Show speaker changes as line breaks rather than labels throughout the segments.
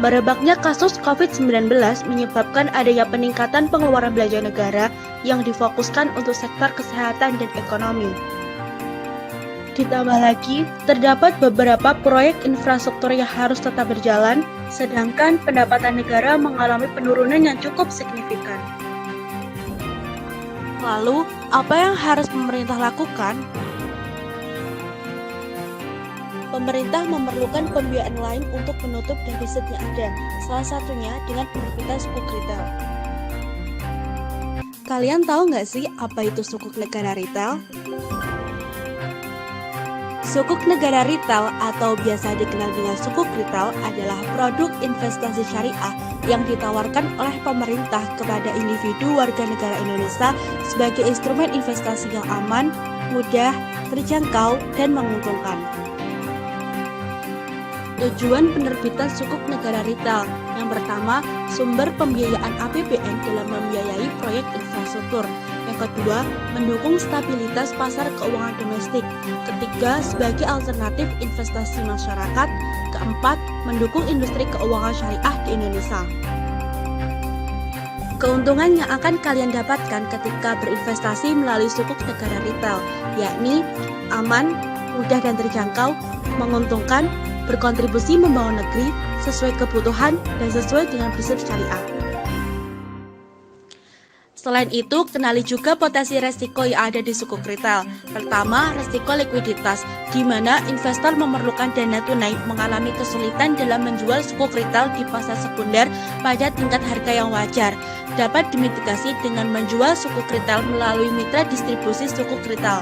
Merebaknya kasus COVID-19 menyebabkan adanya peningkatan pengeluaran belanja negara yang difokuskan untuk sektor kesehatan dan ekonomi. Ditambah lagi, terdapat beberapa proyek infrastruktur yang harus tetap berjalan, sedangkan pendapatan negara mengalami penurunan yang cukup signifikan. Lalu, apa yang harus pemerintah lakukan? Pemerintah memerlukan pembiayaan lain untuk menutup defisit yang ada, salah satunya dengan penerbitan sukuk retail. Kalian tahu nggak sih apa itu sukuk negara retail? Sukuk negara retail atau biasa dikenal dengan sukuk retail adalah produk investasi syariah yang ditawarkan oleh pemerintah kepada individu warga negara Indonesia sebagai instrumen investasi yang aman, mudah, terjangkau, dan menguntungkan. Tujuan penerbitan sukuk negara retail. Yang pertama, sumber pembiayaan APBN dalam membiayai proyek infrastruktur. Yang kedua, mendukung stabilitas pasar keuangan domestik. Ketiga, sebagai alternatif investasi masyarakat. Keempat, mendukung industri keuangan syariah di Indonesia. Keuntungan yang akan kalian dapatkan ketika berinvestasi melalui sukuk negara retail, yakni aman, mudah dan terjangkau, menguntungkan, berkontribusi membangun negeri sesuai kebutuhan dan sesuai dengan prinsip syariah. Selain itu, kenali juga potensi resiko yang ada di sukuk retail. Pertama, resiko likuiditas, di mana investor memerlukan dana tunai mengalami kesulitan dalam menjual sukuk retail di pasar sekunder pada tingkat harga yang wajar. Dapat dimitigasi dengan menjual sukuk retail melalui mitra distribusi sukuk retail.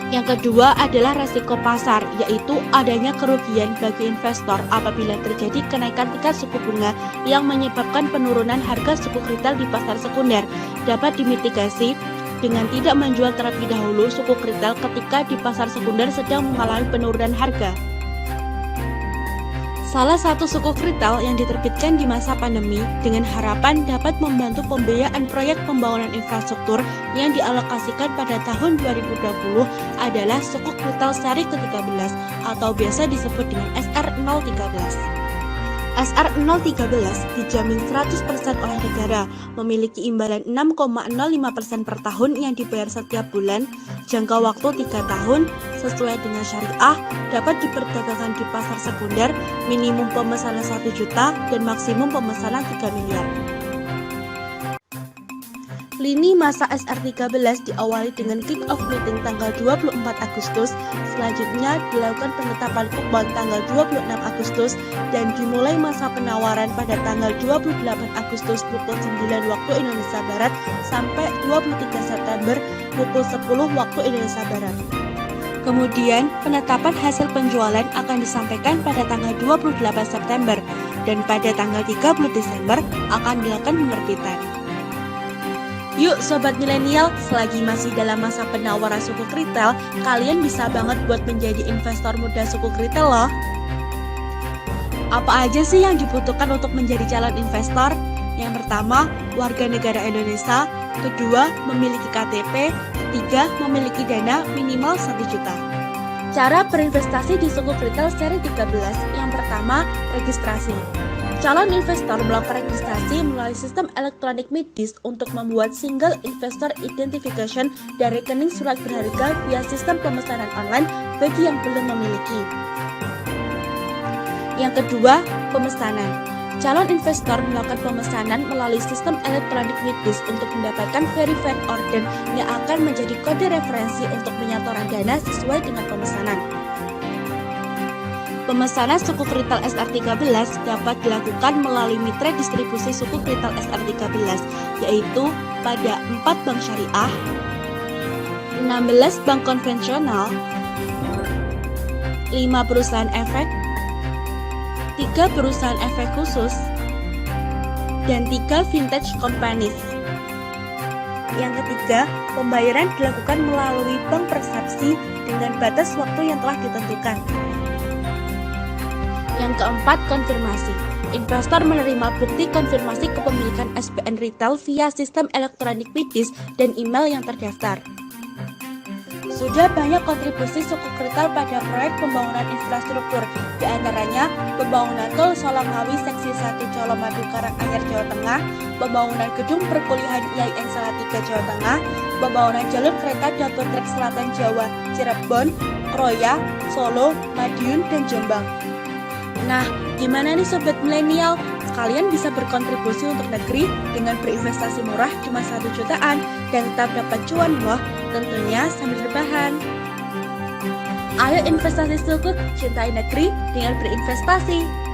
Yang kedua adalah resiko pasar, yaitu adanya kerugian bagi investor apabila terjadi kenaikan tingkat suku bunga yang menyebabkan penurunan harga sukuk retail di pasar sekunder. Dapat dimitigasi dengan tidak menjual terlebih dahulu sukuk retail ketika di pasar sekunder sedang mengalami penurunan harga. Salah satu sukuk retail yang diterbitkan di masa pandemi dengan harapan dapat membantu pembiayaan proyek pembangunan infrastruktur yang dialokasikan pada tahun 2020 adalah sukuk retail seri ke-13 atau biasa disebut dengan SR013. SR013 dijamin 100% oleh negara, memiliki imbalan 6,05% per tahun yang dibayar setiap bulan, jangka waktu 3 tahun, sesuai dengan syariah, dapat diperdagangkan di pasar sekunder, minimum pemesanan 1 juta dan maksimum pemesanan 3 miliar. Lini masa SR13 diawali dengan kick-off meeting tanggal 24 Agustus, selanjutnya dilakukan penetapan kupon tanggal 26 Agustus, dan dimulai masa penawaran pada tanggal 28 Agustus pukul 9 waktu Indonesia Barat sampai 23 September pukul 10 waktu Indonesia Barat. Kemudian, penetapan hasil penjualan akan disampaikan pada tanggal 28 September, dan pada tanggal 30 Desember akan dilakukan penerbitan. Yuk Sobat Milenial, selagi masih dalam masa penawaran sukuk retail, kalian bisa banget buat menjadi investor muda sukuk retail loh. Apa aja sih yang dibutuhkan untuk menjadi calon investor? Yang pertama, warga negara Indonesia. Kedua, memiliki KTP. Ketiga, memiliki dana minimal 1 juta. Cara berinvestasi di sukuk retail seri 13. Yang pertama, registrasi. Calon investor melakukan registrasi melalui sistem elektronik MIDIS untuk membuat single investor identification dan rekening surat berharga via sistem pemesanan online bagi yang belum memiliki. Yang kedua, pemesanan. Calon investor melakukan pemesanan melalui sistem elektronik MIDIS untuk mendapatkan verified order yang akan menjadi kode referensi untuk penyetoran dana sesuai dengan pemesanan. Pemesanan sukuk retail SR13 dapat dilakukan melalui mitra distribusi sukuk retail SR13, yaitu pada 4 bank syariah, 16 bank konvensional, 5 perusahaan efek, 3 perusahaan efek khusus, dan 3 vintage companies. Yang ketiga, pembayaran dilakukan melalui bank persepsi dengan batas waktu yang telah ditentukan. Yang keempat, konfirmasi. Investor menerima bukti konfirmasi kepemilikan SPN retail via sistem elektronik MIDIS dan email yang terdaftar. Sudah banyak kontribusi suku Krital pada proyek pembangunan infrastruktur, di antaranya pembangunan tol Solongawi seksi 1 Colomadu Karanganyar Jawa Tengah, pembangunan gedung perkuliahan IAIN Salatiga Jawa Tengah, pembangunan jalur kereta double track Selatan Jawa, Cirebon, Kroya, Solo, Madiun, dan Jombang. Nah, gimana nih Sobat Milenial? Kalian bisa berkontribusi untuk negeri dengan berinvestasi murah cuma 1 jutaan dan tetap dapat cuan loh, tentunya sambil rebahan. Ayo investasi sukuk, cintai negeri dengan berinvestasi.